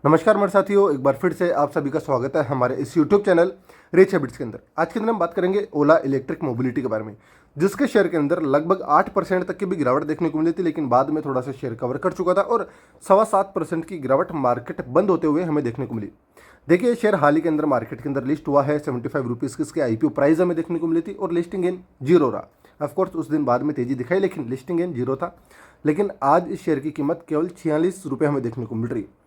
नमस्कार मेरे साथियों, एक बार फिर से आप सभी का स्वागत है हमारे इस यूट्यूब चैनल रिच हैबिट्स के अंदर। आज के दिन हम बात करेंगे ओला इलेक्ट्रिक मोबिलिटी के बारे में, जिसके शेयर के अंदर लगभग 8% तक की भी गिरावट देखने को मिली थी, लेकिन बाद में थोड़ा सा शेयर कवर कर चुका था और 7.25% की गिरावट मार्केट बंद होते हुए हमें देखने को मिली। देखिए, शेयर हाल ही के अंदर मार्केट के अंदर लिस्ट हुआ है 75 रुपीज़ की इसकी IPO प्राइस हमें देखने को मिली थी और लिस्टिंग इन जीरो रहा। ऑफकोर्स उस दिन बाद में तेजी दिखाई, लेकिन लिस्टिंग इन जीरो था। लेकिन आज इस शेयर की कीमत केवल 46 रुपये हमें देखने को मिल रही है।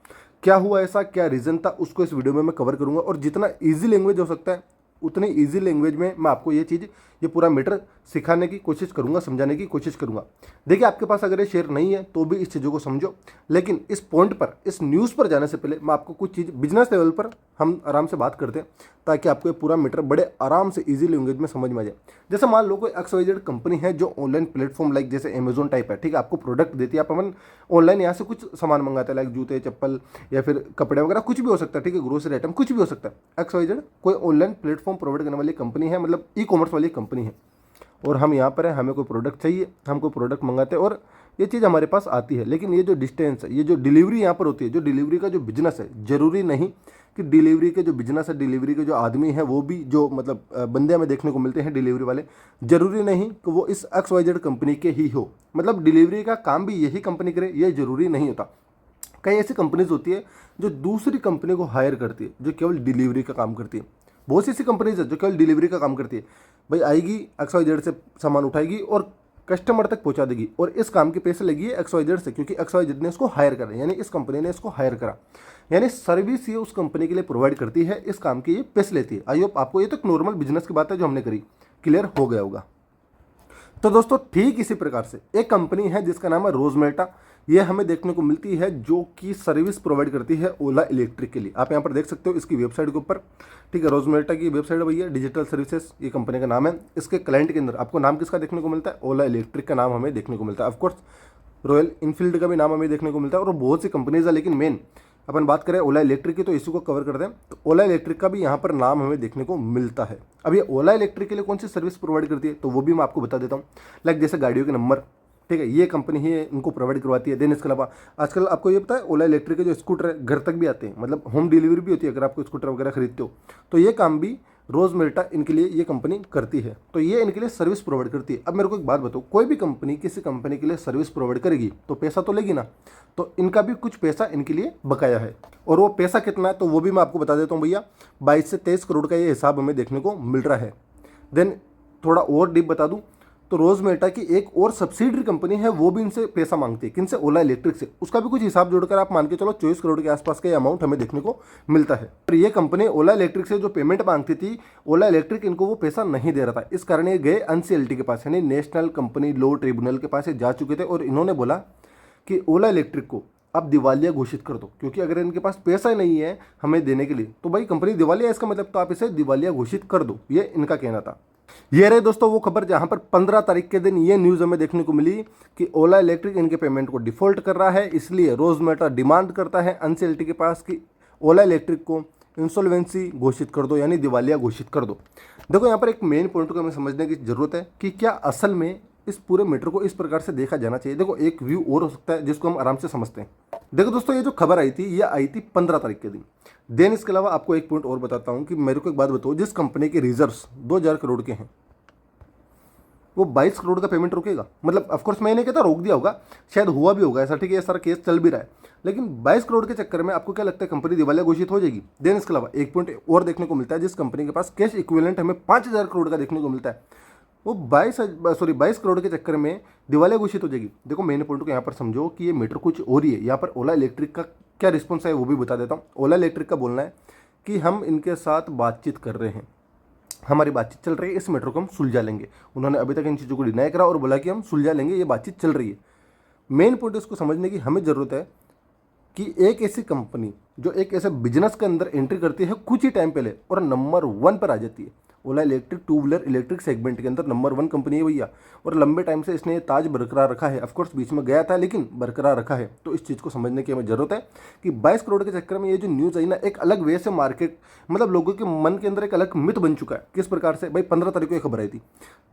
क्या हुआ, ऐसा क्या रीज़न था, उसको इस वीडियो में मैं कवर करूंगा और जितना इजी लैंग्वेज हो सकता है उतनी इजी लैंग्वेज में मैं आपको ये पूरा मैटर सिखाने की कोशिश करूंगा, समझाने की कोशिश करूंगा। देखिए, आपके पास अगर ये शेयर नहीं है तो भी इस चीज़ों को समझो, लेकिन इस पॉइंट पर, इस न्यूज़ पर जाने से पहले मैं आपको कुछ चीज़ बिजनेस लेवल पर हम आराम से बात करते हैं, ताकि आपको ये पूरा मैटर बड़े आराम से ईजी लैंग्वेज में समझ में आ जाए। जैसे मान लो कोई XYZ कंपनी है जो ऑनलाइन प्लेटफॉर्म लाइक जैसे अमेजोन टाइप है, ठीक है, आपको प्रोडक्ट देती है, आप अपन ऑनलाइन यहाँ से कुछ सामान मंगाते हैं, लाइक जूते, चप्पल या फिर कपड़े वगैरह, कुछ भी हो सकता है, ठीक है, ग्रोसरी आइटम कुछ भी हो सकता है। XYZ कोई ऑनलाइन प्लेटफॉर्म प्रोवाइड करने वाली कंपनी है, मतलब ई-कॉमर्स वाली कंपनी है, और हम यहाँ पर हैं, हमें कोई प्रोडक्ट चाहिए, हम कोई प्रोडक्ट मंगाते हैं और ये चीज़ हमारे पास आती है। लेकिन ये जो डिस्टेंस है, ये जो डिलीवरी यहाँ पर होती है, जो डिलीवरी का जो बिजनेस है, ज़रूरी नहीं कि डिलीवरी के जो बिजनेस है, डिलीवरी के जो आदमी है, वो भी जो मतलब बंदे हमें देखने को मिलते हैं डिलीवरी वाले, ज़रूरी नहीं कि वो इस XYZ कंपनी के ही हो। मतलब डिलीवरी का काम भी यही कंपनी करे, ये ज़रूरी नहीं होता। कई ऐसी कंपनीज होती है जो दूसरी कंपनी को हायर करती है, जो केवल डिलीवरी का काम करती है। बहुत सी ऐसी कंपनीज है जो केवल डिलीवरी का काम करती है। भाई आएगी, XYZ से सामान उठाएगी और कस्टमर तक पहुंचा देगी, और इस काम के पैसे लगी है XYZ से, क्योंकि XYZ ने इसको हायर करा, यानी इस कंपनी ने इसको हायर करा, यानी सर्विस ये उस कंपनी के लिए प्रोवाइड करती है, इस काम के ये पैसे लेती है। आई होप आपको ये तो एक नॉर्मल बिजनेस की बात है जो हमने करी, क्लियर हो गया होगा। तो दोस्तों, ठीक इसी प्रकार से एक कंपनी है जिसका नाम है रोजमेटा। ये हमें देखने को मिलती है, जो कि सर्विस प्रोवाइड करती है ओला इलेक्ट्रिक के लिए। आप यहाँ पर देख सकते हो इसकी वेबसाइट के ऊपर, ठीक है, रोजमेटा की वेबसाइट है भैया, डिजिटल सर्विसेज ये कंपनी का नाम है। इसके क्लाइंट के अंदर आपको नाम किसका देखने को मिलता है? ओला इलेक्ट्रिक का नाम हमें देखने को मिलता है। ऑफकोर्स रॉयल इनफील्ड का भी नाम हमें देखने को मिलता है और बहुत सी कंपनीज है, लेकिन मेन अपन बात करें ओला इलेक्ट्रिक की तो इसी को कवर करते हैं। तो ओला इलेक्ट्रिक का भी यहाँ पर नाम हमें देखने को मिलता है। अब ये ओला इलेक्ट्रिक के लिए कौन सी सर्विस प्रोवाइड करती है तो वो भी मैं आपको बता देता हूँ। लाइक जैसे गाड़ियों के नंबर, ठीक है, ये कंपनी ही इनको प्रोवाइड करवाती है। देन इसके अलावा आजकल आपको ये पता है ओला इलेक्ट्रिक के जो स्कूटर है घर तक भी आते हैं, मतलब होम डिलीवरी भी होती है अगर आपको स्कूटर वगैरह खरीदते हो, तो ये काम भी रोजमेटा इनके लिए ये कंपनी करती है। तो ये इनके लिए सर्विस प्रोवाइड करती है। अब मेरे को एक बात बताओ, कोई भी कंपनी किसी कंपनी के लिए सर्विस प्रोवाइड करेगी तो पैसा तो लेगी ना, तो इनका भी कुछ पैसा इनके लिए बकाया है, और वो पैसा कितना है तो वो भी मैं आपको बता देता हूँ भैया। 22 से 23 करोड़ का ये हिसाब हमें देखने को मिल रहा है। देन थोड़ा और डीप बता दूं तो रोजमेटा की एक और सब्सिडरी कंपनी है, वो भी इनसे पैसा मांगती है। किनसे? ओला इलेक्ट्रिक से। उसका भी कुछ हिसाब जोड़कर आप मान के चलो 24 करोड़ के आसपास का ये अमाउंट हमें देखने को मिलता है। और ये कंपनी ओला इलेक्ट्रिक से जो पेमेंट मांगती थी, ओला इलेक्ट्रिक इनको वो पैसा नहीं दे रहा था। इस कारण ये गए NCLT के पास, यानी नेशनल कंपनी लॉ ट्रिब्यूनल के पास जा चुके थे, और इन्होंने बोला कि ओला इलेक्ट्रिक को आप दिवालिया घोषित कर दो, क्योंकि अगर इनके पास पैसा ही नहीं है हमें देने के लिए तो भाई कंपनी दिवालिया है, इसका मतलब तो आप इसे दिवालिया घोषित कर दो, ये इनका कहना था। ये रहे दोस्तों वो खबर जहां पर 15 तारीख के दिन ये न्यूज़ हमें देखने को मिली कि ओला इलेक्ट्रिक इनके पेमेंट को डिफॉल्ट कर रहा है, इसलिए रोजमेटा डिमांड करता है NCLT के पास कि ओला इलेक्ट्रिक को इंसॉल्वेंसी घोषित कर दो, यानी दिवालिया घोषित कर दो। देखो, यहाँ पर एक मेन पॉइंट को हमें समझने की जरूरत है कि क्या असल में इस पूरे मैटर को इस प्रकार से देखा जाना चाहिए। देखो, एक व्यू और हो सकता है जिसको हम आराम से समझते हैं। देखो दोस्तों, ये जो खबर आई थी ये आई थी 15 तारीख के दिन। देन इसके अलावा आपको एक पॉइंट और बताता हूँ कि मेरे को एक बात बताओ, जिस कंपनी के रिजर्व्स 2000 करोड़ के हैं वो 22 करोड़ का पेमेंट रोकेगा? मतलब ऑफकोर्स मैं नहीं कहता रोक दिया होगा, शायद हुआ भी होगा ऐसा, ठीक है, ये सारा केस चल भी रहा है, लेकिन 22 करोड़ के चक्कर में आपको क्या लगता है कंपनी दिवालिया घोषित हो जाएगी? देन इसके अलावा एक पॉइंट और देखने को मिलता है, जिस कंपनी के पास कैश इक्विवेलेंट हमें 5000 करोड़ का देखने को मिलता है, वो 22 करोड़ के चक्कर में दिवालिया घोषित हो जाएगी। देखो, मेन पॉइंट को यहाँ पर समझो कि ये मैटर कुछ और ही है। यहाँ पर ओला इलेक्ट्रिक का क्या रिस्पॉन्स है वो भी बता देता हूँ। ओला इलेक्ट्रिक का बोलना है कि हम इनके साथ बातचीत कर रहे हैं, हमारी बातचीत चल रही है, इस मैटर को हम सुलझा लेंगे। उन्होंने अभी तक इन चीज़ों को डिनाई करा और बोला कि हम सुलझा लेंगे, ये बातचीत चल रही है। मेन पॉइंट इसको समझने की हमें ज़रूरत है कि एक ऐसी कंपनी जो एक ऐसे बिजनेस के अंदर एंट्री करती है कुछ ही टाइम पहले और नंबर 1 पर आ जाती है। Ola electric two wheeler electric segment के अंदर नंबर 1 कंपनी है भैया, और लंबे टाइम से इसने ताज बरकरार रखा है। ऑफकोर्स बीच में गया था लेकिन बरकरार रखा है। तो इस चीज़ को समझने की हमें ज़रूरत है कि 22 करोड़ के चक्कर में ये जो न्यूज़ आई ना, एक अलग वे से मार्केट, मतलब लोगों के मन के अंदर एक अलग मिथ बन चुका है। किस प्रकार से? भाई 15 तारीख को ये खबर आई थी,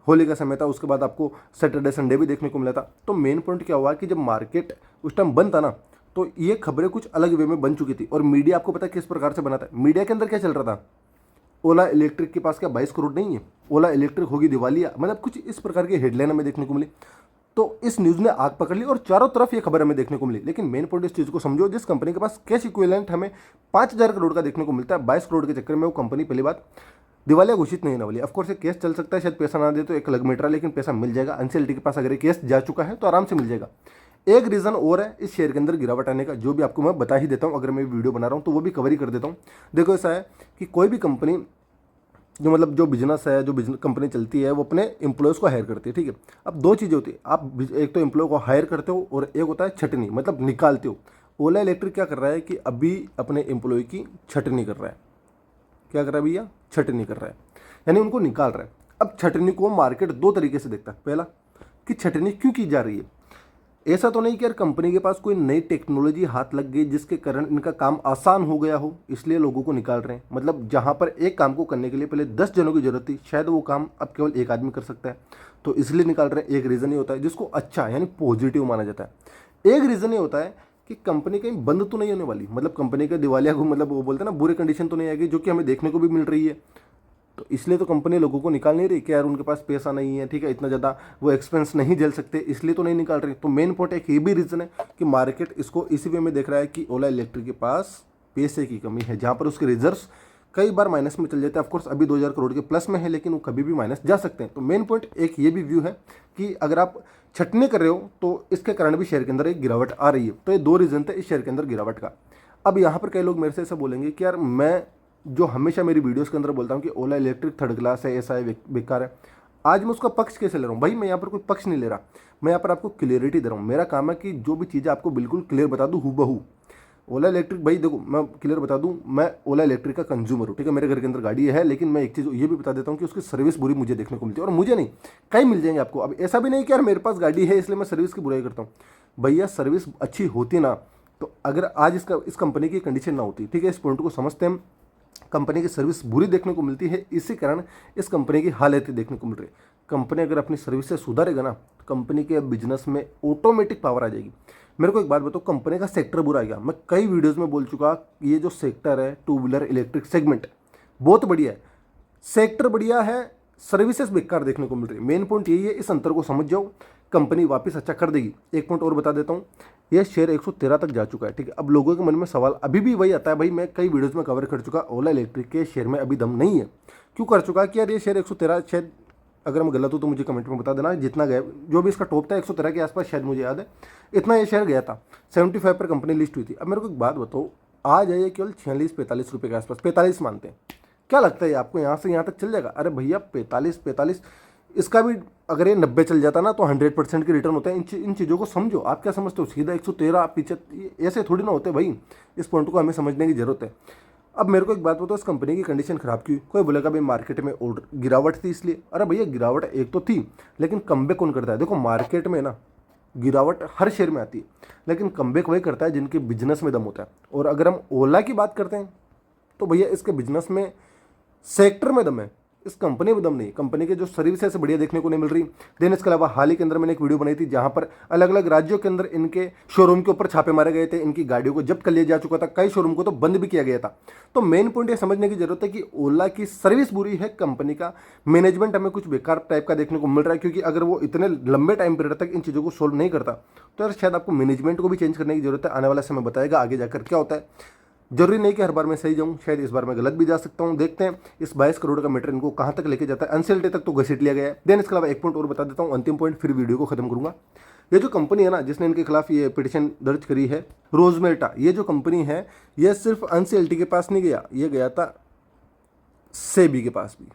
होली का समय था, उसके बाद आपको सैटरडे संडे भी देखने को मिला था। तो मेन पॉइंट क्या हुआ कि जब मार्केट उस टाइम बंद था ना, तो ये खबरें कुछ अलग वे में बन चुकी थी। और मीडिया आपको पता है किस प्रकार से बना था, मीडिया के अंदर क्या चल रहा था, ओला इलेक्ट्रिक के पास क्या 22 करोड़ नहीं है, ओला इलेक्ट्रिक होगी दिवालिया, मतलब कुछ इस प्रकार की हेडलाइन हमें देखने को मिली। तो इस न्यूज़ ने आग पकड़ ली और चारों तरफ ये खबर हमें देखने को मिली। लेकिन मेन पॉइंट इस चीज़ को समझो, जिस कंपनी के पास कैश इक्विवेलेंट हमें 5,000 करोड़ का देखने को मिलता है, 22 करोड़ के चक्कर में वो कंपनी पहली बात दिवालिया घोषित नहीं होने वाली। ऑफकोर्स ये केस चल सकता है, शायद पैसा ना दे तो एक अलग मैटर है, लेकिन पैसा मिल जाएगा। एनसीएलटी के पास अगर ये केस जा चुका है तो आराम से मिल जाएगा। एक रीज़न और है इस शेयर के अंदर गिरावट आने का, जो भी आपको मैं बता ही देता हूँ। अगर मैं वीडियो बना रहा हूँ तो वो भी कवर ही कर देता हूँ। देखो ऐसा है कि कोई भी कंपनी जो मतलब जो बिजनेस है, जो बिजनेस कंपनी चलती है, वो अपने एम्प्लॉयज़ को हायर करती है, ठीक है। अब दो चीज़ें होती है, आप एक तो एम्प्लॉय को हायर करते हो और एक होता है छटनी, मतलब निकालते हो। ओला इलेक्ट्रिक क्या कर रहा है कि अभी अपने एम्प्लॉय की छटनी कर रहा है। क्या कर रहा है भैया, छटनी कर रहा है, यानी उनको निकाल रहा है। अब छटनी को मार्केट दो तरीके से देखता है। पहला कि छटनी क्यों की जा रही है, ऐसा तो नहीं कि यार कंपनी के पास कोई नई टेक्नोलॉजी हाथ लग गई जिसके कारण इनका काम आसान हो गया हो, इसलिए लोगों को निकाल रहे हैं। मतलब जहां पर एक काम को करने के लिए पहले 10 जनों की जरूरत थी, शायद वो काम अब केवल एक आदमी कर सकता है, तो इसलिए निकाल रहे हैं। एक रीज़न ये होता है जिसको अच्छा यानी पॉजिटिव माना जाता है। एक रीज़न ये होता है कि कंपनी कहीं बंद तो नहीं होने वाली, मतलब कंपनी का दिवालिया को, मतलब वो बोलते हैं ना, बुरे कंडीशन तो नहीं आएगी, जो कि हमें देखने को भी मिल रही है। तो इसलिए तो कंपनी लोगों को निकाल नहीं रही कि यार उनके पास पैसा नहीं है, ठीक है, इतना ज़्यादा वो एक्सपेंस नहीं झेल सकते, इसलिए तो नहीं निकाल रही। तो मेन पॉइंट एक ये भी रीज़न है कि मार्केट इसको इसी वे में देख रहा है कि ओला इलेक्ट्रिक के पास पैसे की कमी है, जहाँ पर उसके रिजर्व्स कई बार माइनस में चल जाते हैं। ऑफकोर्स अभी 2,000 करोड़ के प्लस में है, लेकिन वो कभी भी माइनस जा सकते हैं। तो मेन पॉइंट एक ये भी व्यू है कि अगर आप छटनी कर रहे हो तो इसके कारण भी शेयर के अंदर एक गिरावट आ रही है। तो ये दो रीज़न थे इस शेयर के अंदर गिरावट का। अब यहाँ पर कई लोग मेरे से ऐसा बोलेंगे कि यार मैं जो हमेशा मेरी वीडियोस के अंदर बोलता हूँ कि ओला इलेक्ट्रिक थर्ड क्लास है, ऐसा है, बेकार है, आज मैं उसका पक्ष कैसे ले रहा हूँ? भाई मैं यहाँ पर कोई पक्ष नहीं ले रहा, मैं यहाँ पर आपको क्लियरिटी दे रहा हूँ। मेरा काम है कि जो भी चीज़ें आपको बिल्कुल क्लियर बता दूँ हूबहू। ओला इलेक्ट्रिक, भाई देखो मैं क्लियर बता दूँ, मैं ओला इलेक्ट्रिक का कंज्यूमर हूँ, ठीक है, मेरे घर के अंदर गाड़ी है। लेकिन मैं एक चीज़ ये भी बता देता हूँ कि उसकी सर्विस बुरी मुझे देखने को मिलती है, और मुझे नहीं, कई मिल जाएंगे आपको। अब ऐसा भी नहीं कि यार मेरे पास गाड़ी है इसलिए मैं सर्विस की बुराई करता हूँ। भैया सर्विस अच्छी होती ना तो अगर आज इस कंपनी की कंडीशन ना होती, ठीक है, इस पॉइंट को समझते हैं। कंपनी की सर्विस बुरी देखने को मिलती है, इसी कारण इस कंपनी की हालत देखने को मिल रही है। कंपनी अगर अपनी सर्विस से सुधारेगा ना तो कंपनी के बिजनेस में ऑटोमेटिक पावर आ जाएगी। मेरे को एक बात बताओ, कंपनी का सेक्टर बुरा आ गया, मैं कई वीडियोस में बोल चुका, ये जो सेक्टर है टू व्हीलर इलेक्ट्रिक सेगमेंट बहुत बढ़िया है, सेक्टर बढ़िया है, सर्विसेज बेकार देखने को मिल रही है। मेन पॉइंट यही है, इस अंतर को समझ जाओ, कंपनी वापस अच्छा कर देगी। एक पॉइंट और बता देता हूँ, यह शेयर 113 तक जा चुका है, ठीक है। अब लोगों के मन में सवाल अभी भी वही आता है, भाई मैं कई वीडियोस में कवर कर चुका, ओला इलेक्ट्रिक के शेयर में अभी दम नहीं है। क्यों कर चुका कि यार ये शेयर 113, शायद अगर मैं गलत हूँ तो मुझे कमेंट में बता देना, जितना गया जो भी इसका टॉप था 113 के आसपास, शायद मुझे याद है इतना ये शेयर गया था। 75 पर कंपनी लिस्ट हुई थी। अब मेरे को एक बात बताओ, आ जाइए केवल 46-45 रुपये के आसपास, 45 मानते हैं, क्या लगता है आपको यहाँ से यहाँ तक चल जाएगा? अरे भैया 45, इसका भी अगर ये 90 चल जाता ना तो 100% के रिटर्न होते हैं। इन चीज़ों को समझो। आप क्या समझते हो सीधा 113 पीछे, ऐसे थोड़ी ना होते भाई। इस पॉइंट को हमें समझने की जरूरत है। अब मेरे को एक बात बताओ, इस कंपनी की कंडीशन खराब क्यों? कोई बोलेगा भाई मार्केट में और गिरावट थी इसलिए। अरे भैया गिरावट एक तो थी, लेकिन कमबैक कौन करता है? देखो मार्केट में ना गिरावट हर शेयर में आती है, लेकिन कमबैक वही करता है जिनके बिजनेस में दम होता है। और अगर हम ओला की बात करते हैं तो भैया इसके बिजनेस में सेक्टर में दम है, इस कंपनी में दम नहीं। कंपनी के जो सर्विस है से बढ़िया देखने को नहीं मिल रही। देन इसके अलावा हाल ही के अंदर मैंने एक वीडियो बनाई थी जहां पर अलग अलग राज्यों के अंदर इनके शोरूम के ऊपर छापे मारे गए थे, इनकी गाड़ियों को जब्त कर लिया जा चुका था, कई शोरूम को तो बंद भी किया गया था। तो मेन पॉइंट ये समझने की जरूरत है कि ओला की सर्विस बुरी है, कंपनी का मैनेजमेंट हमें कुछ बेकार टाइप का देखने को मिल रहा है। क्योंकि अगर वो इतने लंबे टाइम पीरियड तक इन चीज़ों को सोल्व नहीं करता तो यार शायद आपको मैनेजमेंट को भी चेंज करने की जरूरत है। आने वाला समय बताएगा आगे जाकर क्या होता है। जरूरी नहीं कि हर बार मैं सही जाऊं, शायद इस बार मैं गलत भी जा सकता हूं। देखते हैं इस 22 करोड़ का मैटर इनको कहां तक लेके जाता है। एनसीएलटी तक तो घसीट लिया गया है। देन इसके अलावा एक पॉइंट और बता देता हूं, अंतिम पॉइंट, फिर वीडियो को खत्म करूंगा। ये जो कंपनी है ना जिसने इनके खिलाफ ये पिटिशन दर्ज करी है, रोजमेटा, ये जो कंपनी है ये सिर्फ एनसीएलटी के पास नहीं गया, ये गया था सेबी के पास भी,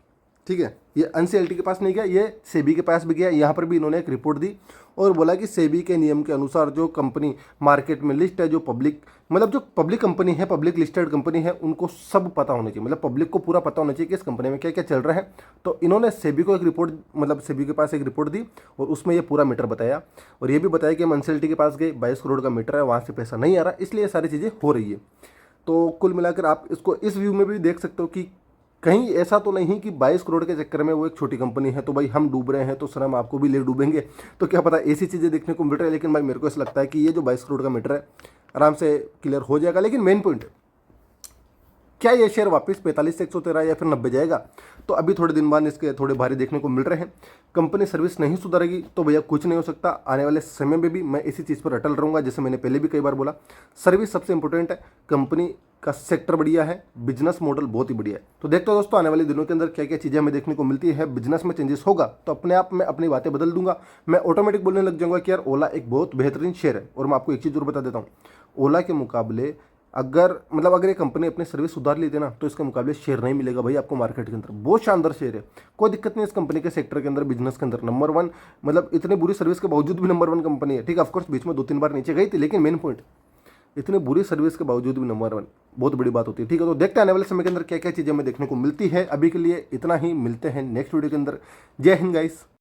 ठीक है। ये एनसीएलटी के पास नहीं गया, ये सेबी के पास भी गया। यहाँ पर भी इन्होंने एक रिपोर्ट दी और बोला कि सेबी के नियम के अनुसार जो कंपनी मार्केट में लिस्ट है, जो पब्लिक मतलब जो पब्लिक कंपनी है, पब्लिक लिस्टेड कंपनी है, उनको सब पता होना चाहिए, मतलब पब्लिक को पूरा पता होना चाहिए कि इस कंपनी में क्या क्या चल रहा है। तो इन्होंने सेबी को एक रिपोर्ट, मतलब सेबी के पास एक रिपोर्ट दी और उसमें ये पूरा मैटर बताया। और ये भी बताया कि हम एनसीएलटी के पास गए, 22 करोड़ का मैटर है, वहाँ से पैसा नहीं आ रहा, इसलिए ये सारी चीज़ें हो रही है। तो कुल मिलाकर आप इसको इस व्यू में भी देख सकते हो कि कहीं ऐसा तो नहीं कि 22 करोड़ के चक्कर में वो एक छोटी कंपनी है तो भाई हम डूब रहे हैं तो सर हम आपको भी ले डूबेंगे। तो क्या पता ऐसी चीज़ें देखने को मिल रही है। लेकिन भाई मेरे को ऐसा लगता है कि ये जो 22 करोड़ का मैटर है आराम से क्लियर हो जाएगा। लेकिन मेन पॉइंट, क्या ये शेयर वापस 45 से 113 या फिर 90 जाएगा? तो अभी थोड़े दिन बाद इसके थोड़े भारी देखने को मिल रहे हैं। कंपनी सर्विस नहीं सुधरेगी तो भैया कुछ नहीं हो सकता। आने वाले समय में भी मैं इसी चीज़ पर अटल रहूँगा, जैसे मैंने पहले भी कई बार बोला, सर्विस सबसे इंपॉर्टेंट है। कंपनी का सेक्टर बढ़िया है, बिजनेस मॉडल बहुत ही बढ़िया है। तो देखते हो दोस्तों आने वाले दिनों के अंदर क्या क्या चीज़ें हमें देखने को मिलती है। बिजनेस में चेंजेस होगा तो अपने आप मैं अपनी बातें बदल दूंगा, मैं ऑटोमेटिक बोलने लग जाऊंगा कि यार ओला एक बहुत बेहतरीन शेयर है। और मैं आपको एक चीज़ और बता देता हूँ, ओला के मुकाबले अगर ये कंपनी अपनी सर्विस सुधार लेती ना तो इसके मुकाबले शेयर नहीं मिलेगा भाई आपको मार्केट के अंदर। बहुत शानदार शेयर है, कोई दिक्कत नहीं इस कंपनी के सेक्टर के अंदर, बिजनेस के अंदर नंबर वन, मतलब इतनी बुरी सर्विस के बावजूद भी नंबर वन कंपनी है। ठीक है, ऑफकोर्स बीच में 2-3 बार नीचे गई थी, लेकिन मेन पॉइंट, इतनी बुरी सर्विस के बावजूद भी नंबर वन, बहुत बड़ी बात होती है। ठीक है, तो देखते हैं आने वाले समय के अंदर क्या क्या चीज़ें हमें देखने को मिलती है। अभी के लिए इतना ही, मिलते हैं नेक्स्ट वीडियो के अंदर। जय हिंद गाइस।